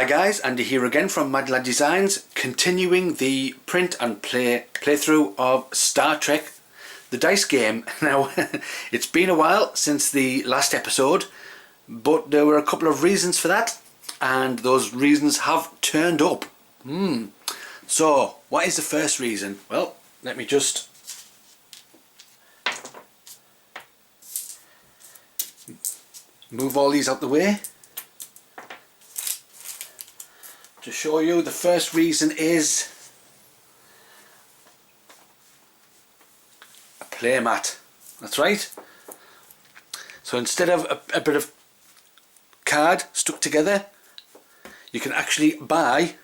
Hi guys, Andy here again from Mad Lad Designs, continuing the print and playthrough of Star Trek the dice game. Now it's been a while since the last episode, but there were a couple of reasons for that, and those reasons have turned up. So what is the first reason? Well, let me just move all these out the way to show you. The first reason is a playmat. That's right. So instead of a bit of card stuck together, you can actually buy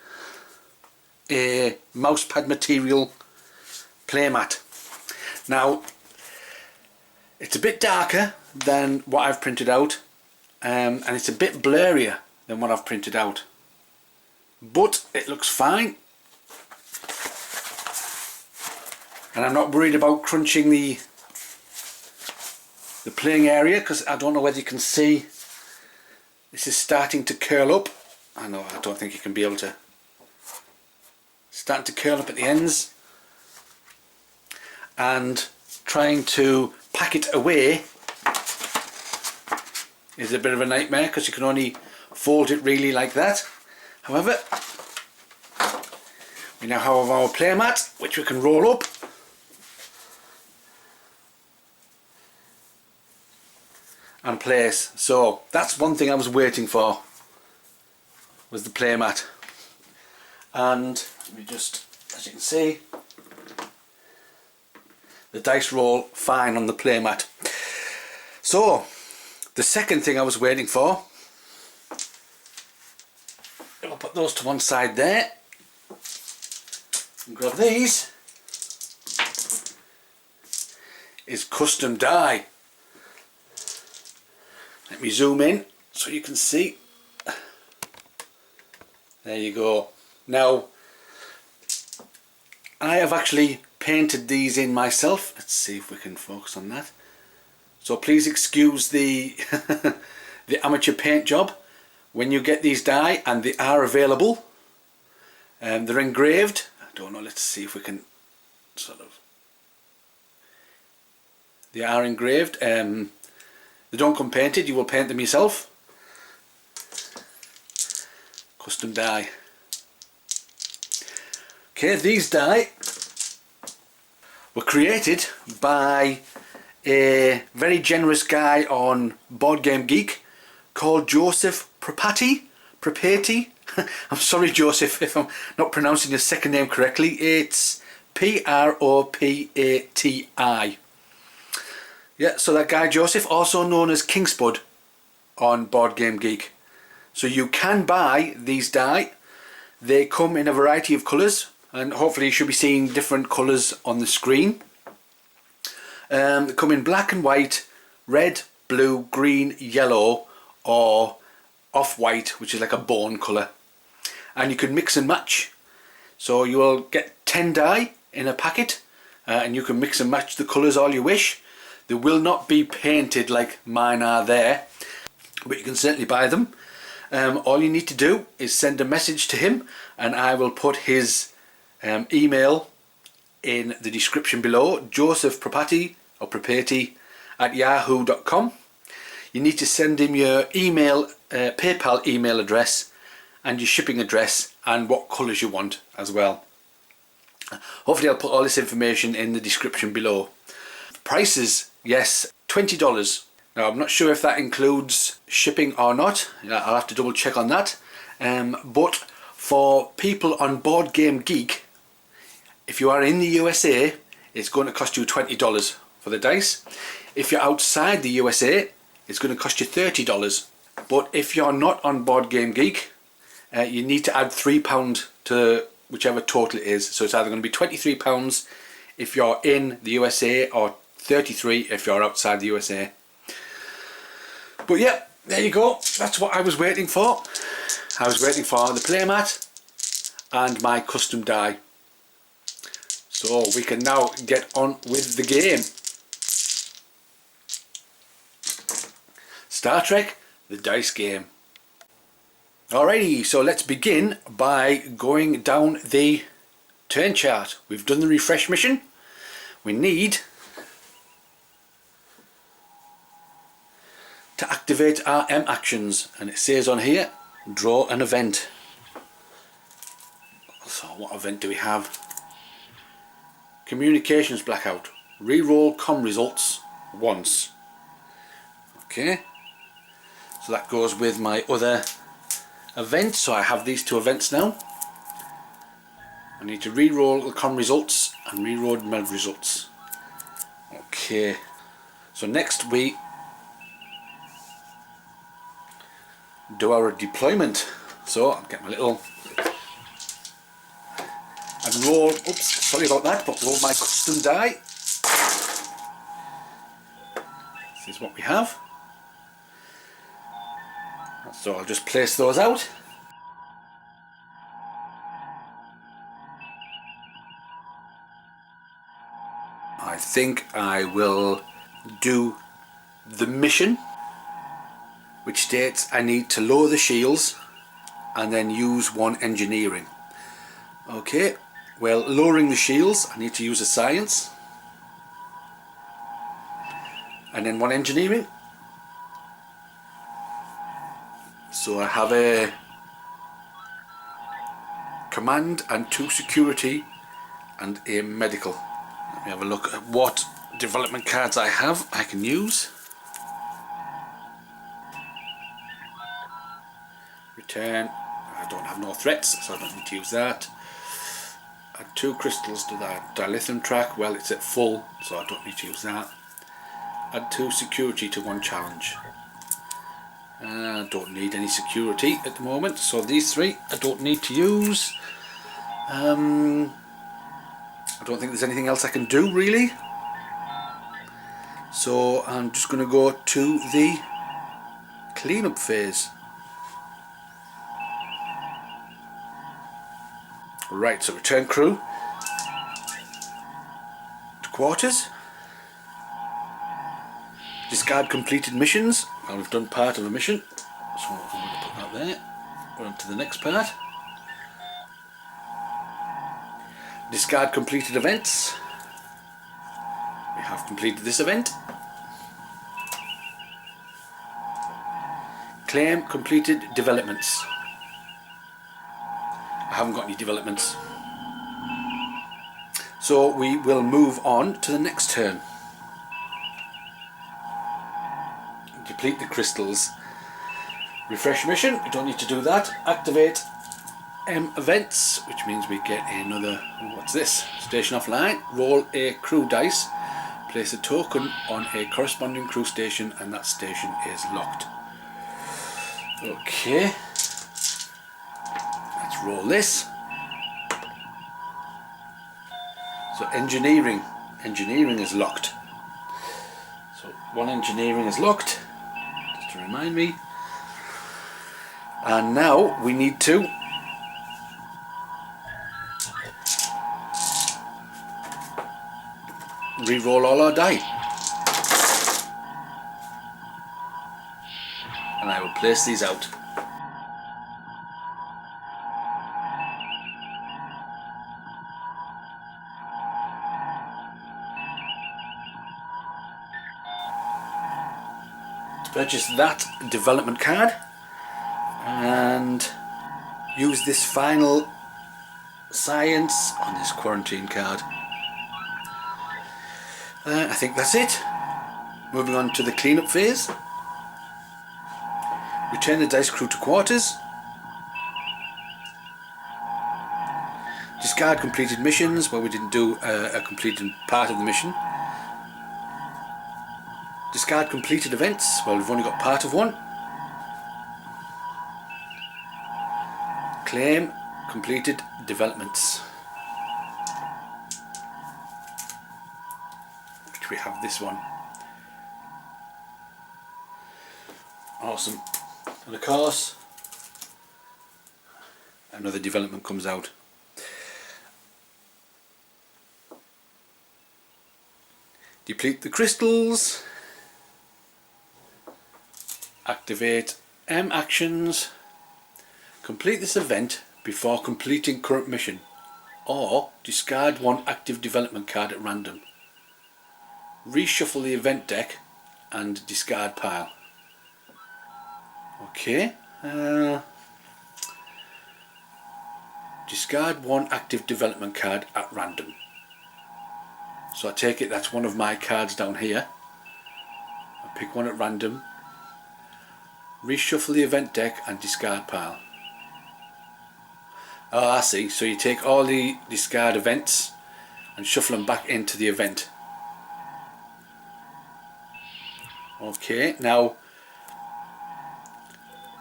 a mousepad material playmat. Now it's a bit darker than what I've printed out, and it's a bit blurrier than what I've printed out, but it looks fine, and I'm not worried about crunching the playing area, because I don't know whether you can see this is starting to curl up. I don't think you can be able to. Starting to curl up at the ends, and trying to pack it away is a bit of a nightmare, because you can only fold it really like that. However, we now have our playmat, which we can roll up and place. So that's one thing I was waiting for, was the playmat. And let me just, as you can see, the dice roll fine on the playmat. So the second thing I was waiting for, I'll put those to one side there and grab these, is custom die. Let me zoom in so you can see. There you go. Now I have actually painted these in myself. Let's see if we can focus on that. So please excuse the the amateur paint job. When you get these die, and they are available, they're engraved. I don't know, let's see if we can sort of, they are engraved. They don't come painted, you will paint them yourself. Custom die. Okay, these die were created by a very generous guy on Boardgamegeek called Josephpropati. I'm sorry Joseph if I'm not pronouncing your second name correctly. It's P-R-O-P-A-T-I. Yeah, so that guy Joseph, also known as Kingspud on Boardgamegeek. So you can buy these die. They come in a variety of colours, and hopefully you should be seeing different colours on the screen. They come in black and white, red, blue, green, yellow, or off-white, which is like a bone colour. And you can mix and match. So you will get 10 die in a packet, and you can mix and match the colours all you wish. They will not be painted like mine are there, but you can certainly buy them. All you need to do is send a message to him, and I will put his email in the description below. josephpropati or propati at yahoo.com. You need to send him your email, PayPal email address, and your shipping address, and what colours you want as well. Hopefully I'll put all this information in the description below. Prices, yes, $20. Now I'm not sure if that includes shipping or not. I'll have to double check on that. But for people on Boardgamegeek, if you are in the USA, it's going to cost you $20 for the dice. If you're outside the USA, it's going to cost you $30. But if you're not on Boardgamegeek, you need to add £3 to whichever total it is. So it's either going to be £23 if you're in the USA, or $33 if you're outside the USA. But yeah, there you go. That's what I was waiting for. I was waiting for the playmat and my custom die. So we can now get on with the game. Star Trek, the dice game. Alrighty, so let's begin by going down the turn chart. We've done the refresh mission. We need to activate our M actions, and it says on here, draw an event. So what event do we have? Communications blackout. Reroll com results once. Okay, so that goes with my other event, so I have these two events now. I need to re-roll the com results and re-roll my results. Okay, so next we do our deployment. So I'll get my little and roll, oops, sorry about that, but roll my custom die. This is what we have. So I'll just place those out. I think I will do the mission, which states I need to lower the shields and then use one engineering. Okay, well, lowering the shields, I need to use a science and then one engineering. So I have a command and 2 security and a medical. Let me have a look at what development cards I have I can use. Return, I don't have no threats, so I don't need to use that. Add 2 crystals to that dilithium track, well it's at full, so I don't need to use that. Add 2 security to 1 challenge. I don't need any security at the moment, so these 3 I don't need to use. I don't think there's anything else I can do really, so I'm just going to go to the cleanup phase. Right, so return crew to quarters. Discard completed missions. Well, we've done part of a mission, so I'm going to put that there. We're on to the next part. Discard completed events. We have completed this event. Claim completed developments. I haven't got any developments. So we will move on to the next turn. Deplete the crystals. Refresh mission, we don't need to do that. Activate M events, which means we get another, what's this? Station offline. Roll a crew dice. Place a token on a corresponding crew station and that station is locked. Okay. Let's roll this. So engineering is locked. So 1 engineering is locked, just to remind me. And now we need to re-roll all our die. And I will place these out. Purchase that development card and use this final science on this quarantine card. I think that's it. Moving on to the cleanup phase. Return the dice crew to quarters. Discard completed missions. Well, we didn't do a completed part of the mission. Discard completed events. Well, we've only got part of one. Claim completed developments. Which we have this one. Awesome. And of course, another development comes out. Deplete the crystals. Activate M actions. Complete this event before completing current mission, or discard one active development card at random. Reshuffle the event deck and discard pile. Okay. Discard one active development card at random. So I take it that's one of my cards down here. I pick one at random. Reshuffle the event deck and discard pile. Oh, I see. So you take all the discard events and shuffle them back into the event. Okay, now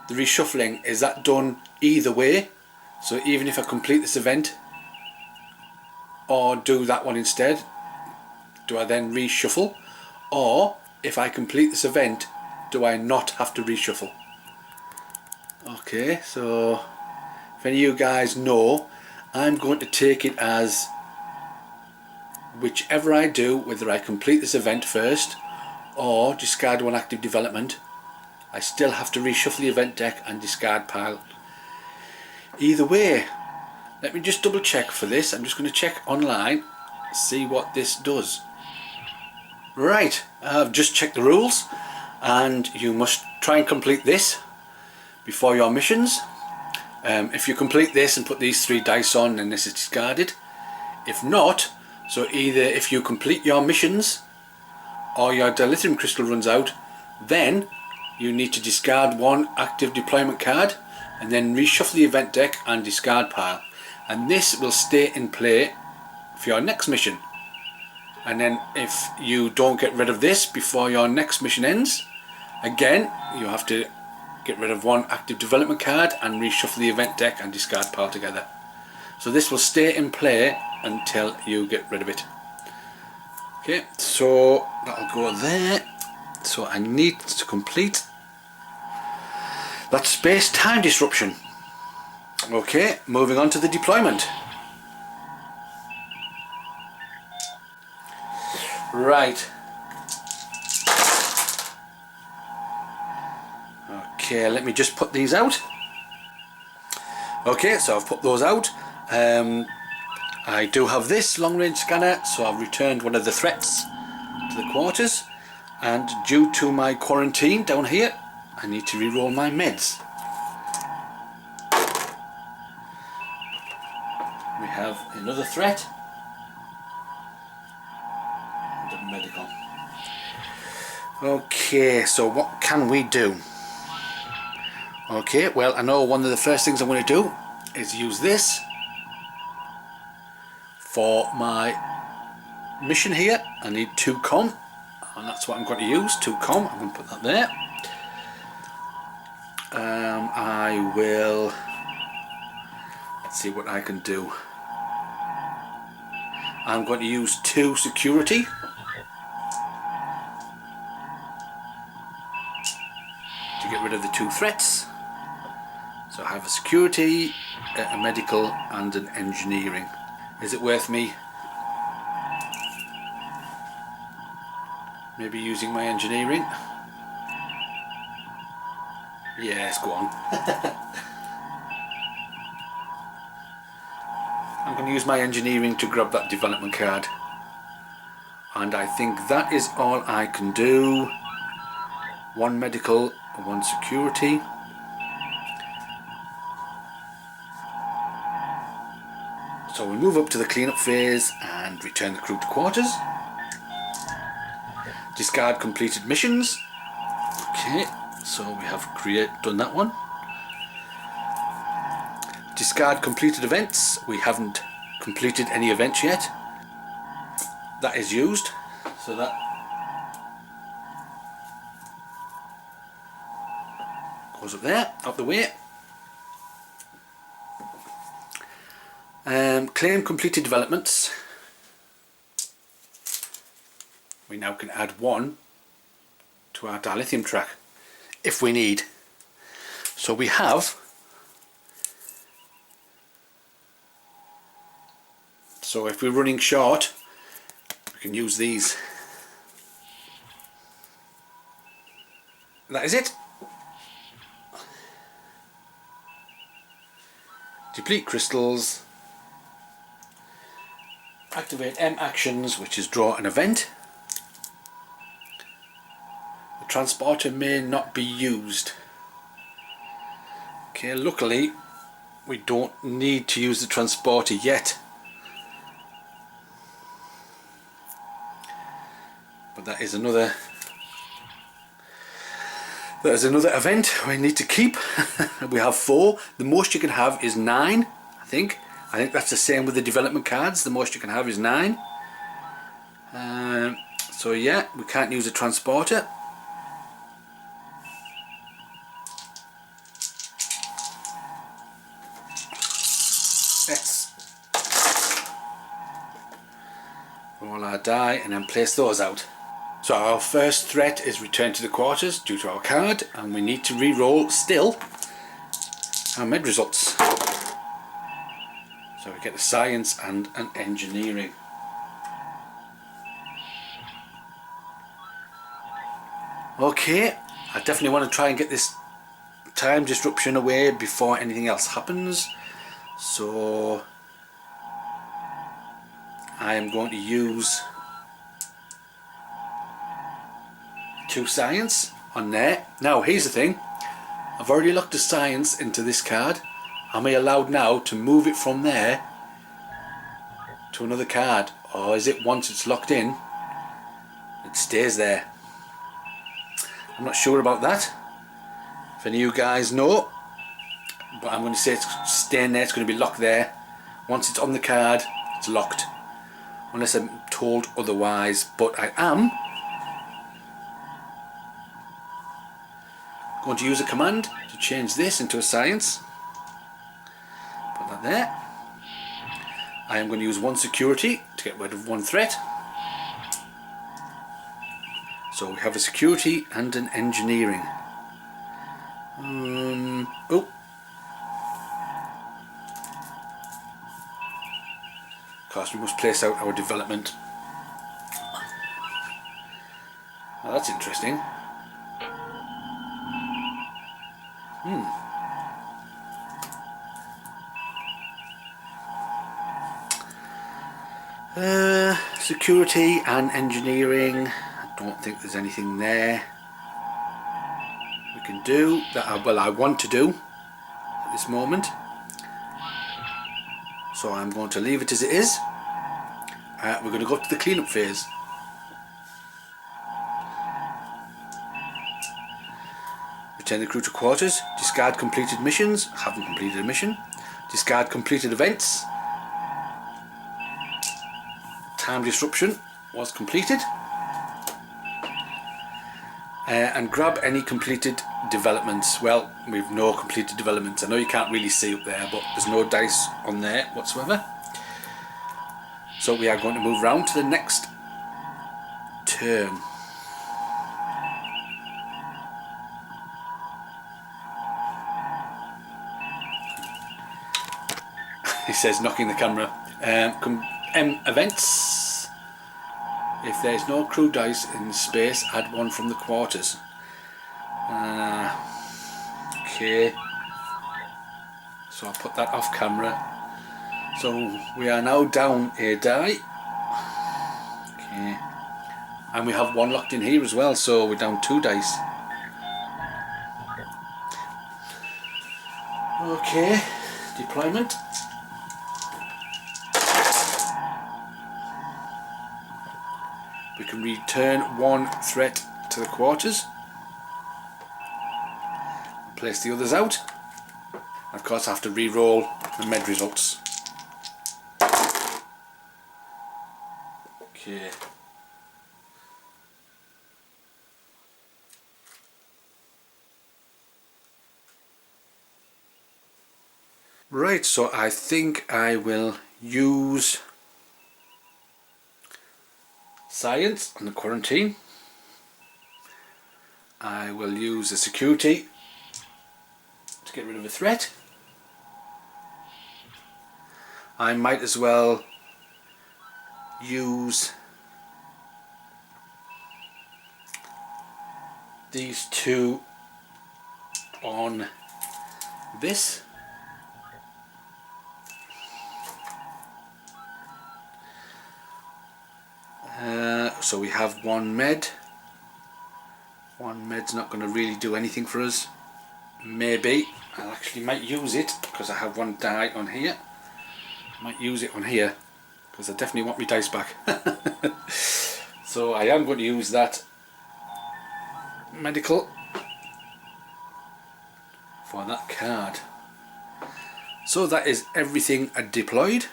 the reshuffling, is that done either way? So even if I complete this event or do that one instead, do I then reshuffle? Or if I complete this event, do I not have to reshuffle? Okay, so if any of you guys know, I'm going to take it as whichever I do, whether I complete this event first or discard one active development, I still have to reshuffle the event deck and discard pile. Either way, let me just double check for this. I'm just going to check online, see what this does. Right, I've just checked the rules, and you must try and complete this before your missions. If you complete this and put these 3 dice on, then this is discarded. If not, so either if you complete your missions or your dilithium crystal runs out, then you need to discard one active deployment card and then reshuffle the event deck and discard pile, and this will stay in play for your next mission. And then if you don't get rid of this before your next mission ends, again you have to get rid of one active development card and reshuffle the event deck and discard pile together. So this will stay in play until you get rid of it. Okay, so that'll go there. So I need to complete that space-time disruption. Okay, moving on to the deployment. Right. Okay, let me just put these out. Okay, so I've put those out. I do have this long-range scanner, so I've returned one of the threats to the quarters, and due to my quarantine down here, I need to re-roll my meds. We have another threat and a medical. Okay, so what can we do? Okay, well, I know one of the first things I'm going to do is use this for my mission here. I need 2 comm, and that's what I'm going to use, 2 comm. I'm going to put that there. I will, let's see what I can do. I'm going to use 2 security. To get rid of the 2 threats. So I have a security, a medical and an engineering. Is it worth me maybe using my engineering? Yes, go on. I'm going to use my engineering to grab that development card. And I think that is all I can do. 1 medical, 1 security. So we move up to the cleanup phase and return the crew to quarters. Discard completed missions. Okay, so we have done that one. Discard completed events. We haven't completed any events yet. That is used, so that goes up there, out the way. Claim completed developments. We now can add 1 to our dilithium track if we need. So we have, so if we're running short, we can use these. That is it. Deplete crystals. Activate M actions, which is draw an event. The transporter may not be used. Okay, luckily we don't need to use the transporter yet. But that is another event we need to keep. We have 4. The most you can have is 9, I think. I think that's the same with the development cards. The most you can have is 9. So yeah, we can't use a transporter. Let's roll our die and then place those out. So our first threat is return to the quarters due to our card, and we need to re-roll still our med results. So we get a science and an engineering. Okay, I definitely want to try and get this time disruption away before anything else happens. So I am going to use 2 science on there. Now here's the thing, I've already locked a science into this card. Am I allowed now to move it from there to another card, or is it once it's locked in it stays there? I'm not sure about that. If any of you guys know, but I'm going to say it's staying there, it's going to be locked there. Once it's on the card it's locked, unless I'm told otherwise. But I am going to use a command to change this into a science. Put that there. I am going to use 1 security to get rid of 1 threat. So we have a security and an engineering. Oh. Of course, we must place out our development. Oh, that's interesting. Security and engineering. I don't think there's anything there we can do that I want to do at this moment. So I'm going to leave it as it is. We're going to go to the cleanup phase. Return the crew to quarters. Discard completed missions. Haven't completed a mission. Discard completed events. Time disruption was completed. And grab any completed developments. Well, we've no completed developments. I know you can't really see up there, but there's no dice on there whatsoever. So we are going to move round to the next turn. He says knocking the camera. Events. If there is no crew dice in space, add 1 from the quarters. Okay. So I'll put that off camera. So we are now down a die. Okay. And we have 1 locked in here as well, so we're down 2 dice. Okay. Deployment. We can return 1 threat to the quarters. Place the others out. Of course I have to re-roll the med results. Okay. Right, so I think I will use science on the quarantine. I will use the security to get rid of a threat. I might as well use these 2 on this. So we have one med. One med's not going to really do anything for us. Maybe I actually might use it because I have one die on here. Might use it on here because I definitely want my dice back. So I am going to use that medical for that card. So that is everything deployed.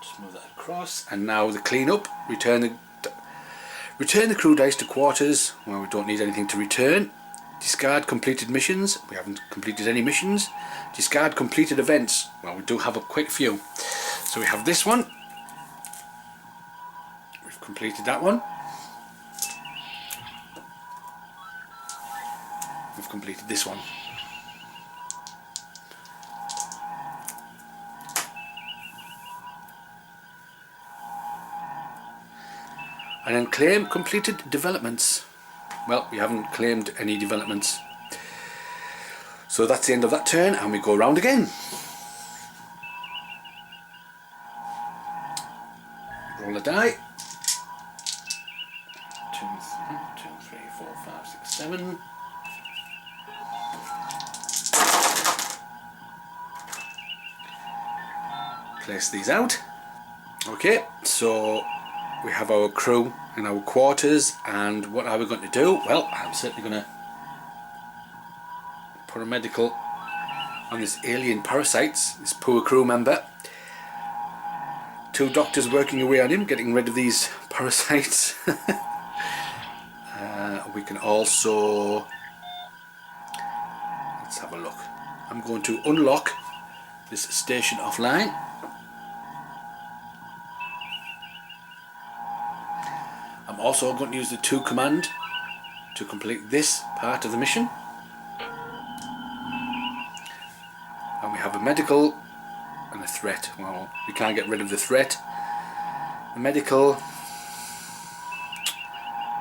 Just move that across, and now the clean up. Return the crew dice to quarters. Well, we don't need anything to return. Discard completed missions. We haven't completed any missions. Discard completed events. Well, we do have a quick few. So we have this one. We've completed that one. We've completed this one. And then claim completed developments. Well, we haven't claimed any developments. So that's the end of that turn, and we go around again. Roll a die. 2, 3, 4, 5, 6, 7. Place these out. Okay, so we have our crew in our quarters, and what are we going to do? Well, I'm certainly going to put a medical on this alien parasites, this poor crew member. 2 doctors working away on him, getting rid of these parasites. We can also, let's have a look. I'm going to unlock this station offline. I'm also going to use the 2 command to complete this part of the mission. And we have a medical and a threat. Well, we can't get rid of the threat. The medical,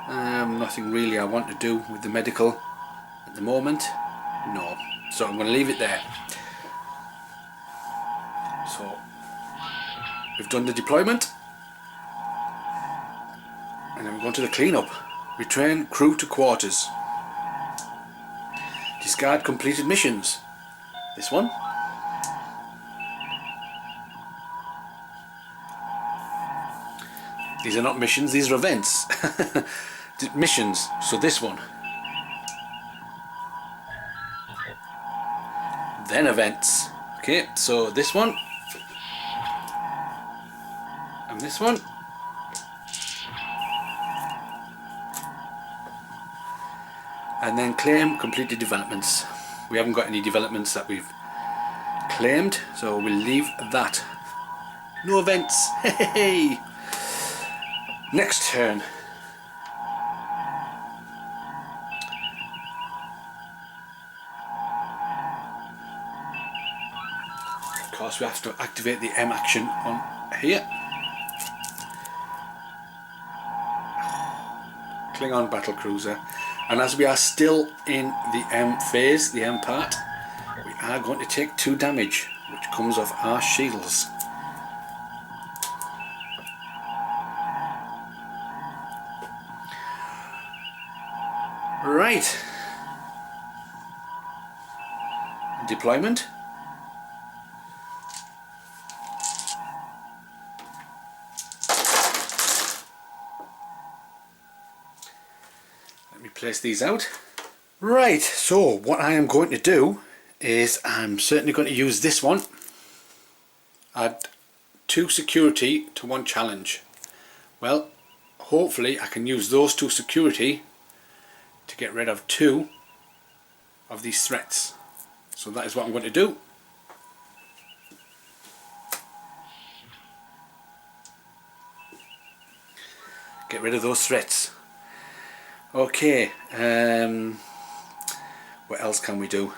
nothing really I want to do with the medical at the moment. No. So I'm going to leave it there. So we've done the deployment. And then we're going to the cleanup. Return crew to quarters. Discard completed missions. This one. These are not missions, these are events. Missions, so this one. Then events. Okay, so this one. And this one. And then claim completed developments. We haven't got any developments that we've claimed, so we'll leave that. No events. Hey. Next turn. Of course, we have to activate the M action on here. Klingon battlecruiser. And as we are still in the M phase, the M part, we are going to take 2 damage, which comes off our shields. Right. Deployment. Let me place these out. Right, so what I am going to do is I'm certainly going to use this one. Add 2 security to 1 challenge. Well, hopefully I can use those 2 security to get rid of 2 of these threats. So that is what I'm going to do. Get rid of those threats. Okay, what else can we do?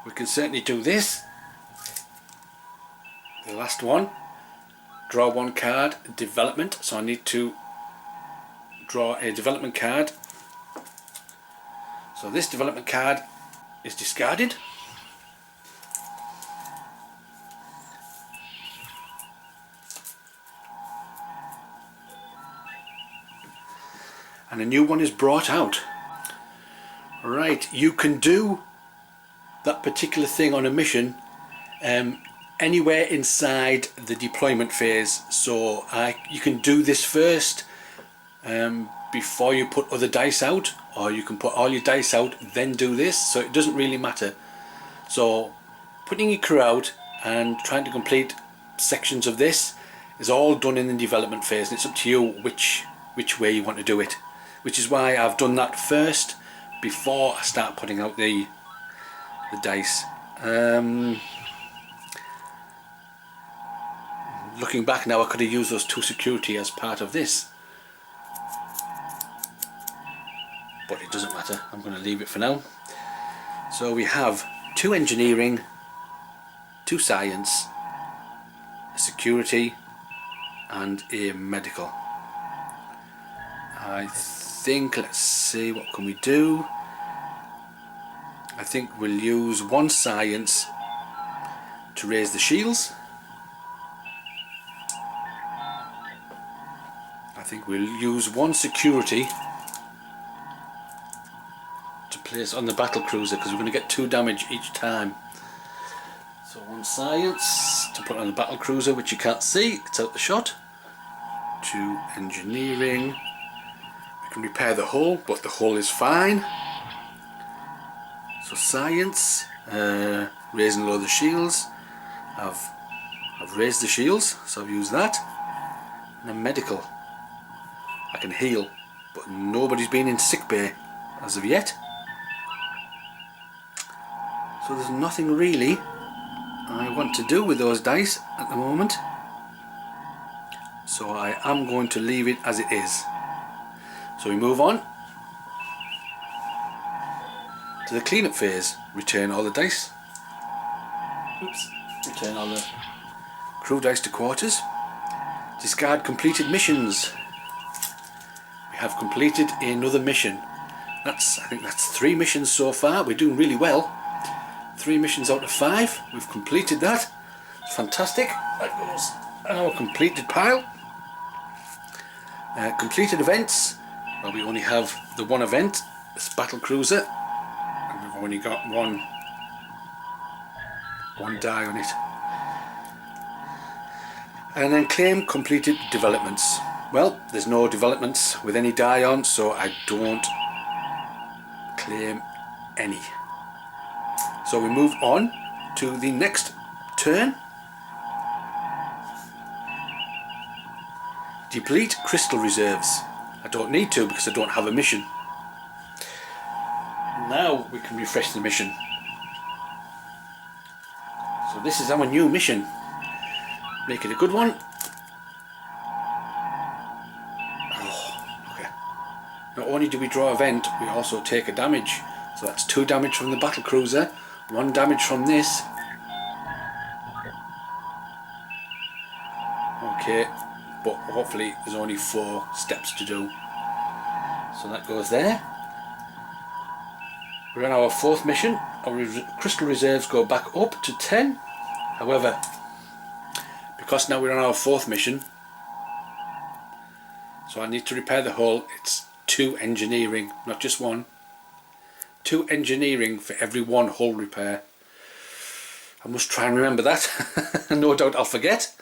We can certainly do this. The last one. Draw 1 card, development. So I need to draw a development card. So this development card is discarded. and a new one is brought out. Right, you can do that particular thing on a mission anywhere inside the deployment phase. So you can do this first before you put other dice out, or you can put all your dice out then do this, so it doesn't really matter. So putting your crew out and trying to complete sections of this is all done in the development phase, and it's up to you which way you want to do it, which is why I've done that first before I start putting out the dice. Looking back now, I could have used those 2 security as part of this, but it doesn't matter. I'm going to leave it for now. So we have 2 engineering, 2 science, a security and a medical. I think, let's see, what can we do? I think we'll use 1 science to raise the shields. I think we'll use 1 security to place on the battle cruiser, because we're going to get 2 damage each time. So 1 science to put on the battle cruiser, which you can't see, it's out the shot. 2 engineering. We can repair the hull, but the hull is fine. So science, raising low the shields. I've raised the shields, so I've used that. And then medical. I can heal, but nobody's been in sick bay as of yet. So there's nothing really I want to do with those dice at the moment. So I am going to leave it as it is. So we move on to the cleanup phase. Return all the dice. Oops. Return all the crew dice to quarters. Discard completed missions. We have completed another mission. I think that's 3 missions so far. We're doing really well. 3 missions out of 5. We've completed that. It's fantastic. That goes in our completed pile. Completed events. Well, we only have the 1 event, this battle cruiser, and we've only got one die on it. And then claim completed developments. Well, there's no developments with any die on, so I don't claim any. So we move on to the next turn. Deplete crystal reserves. I don't need to because I don't have a mission. Now we can refresh the mission. So this is our new mission. Make it a good one. Oh, okay. Not only do we draw a vent, we also take a damage. So that's 2 damage from the battle cruiser, 1 damage from this. Okay, but hopefully there's only 4 steps to do. So that goes there. We're on our 4th mission. Our crystal reserves go back up to 10. However, because now we're on our 4th mission, so I need to repair the hull, it's 2 engineering, not just 1. 2 engineering for every 1 hull repair. I must try and remember that. No doubt I'll forget.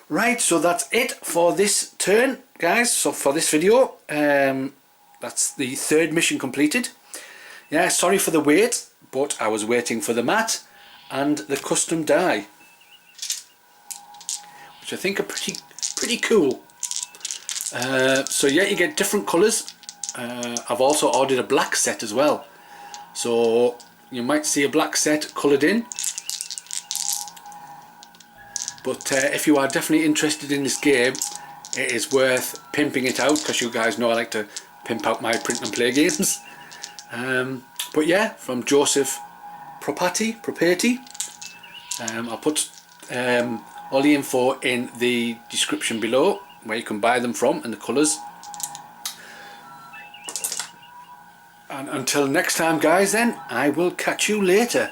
Right, so that's it for this turn, guys. So for this video, that's the 3rd mission completed. Yeah, sorry for the wait, but I was waiting for the mat and the custom die, which I think are pretty cool. So yeah, you get different colours. I've also ordered a black set as well, so you might see a black set coloured in. But if you are definitely interested in this game, it is worth pimping it out, because you guys know I like to pimp out my print and play games. But yeah, from josephpropati. I'll put all the info in the description below, where you can buy them from and the colours. And until next time, guys, then I will catch you later.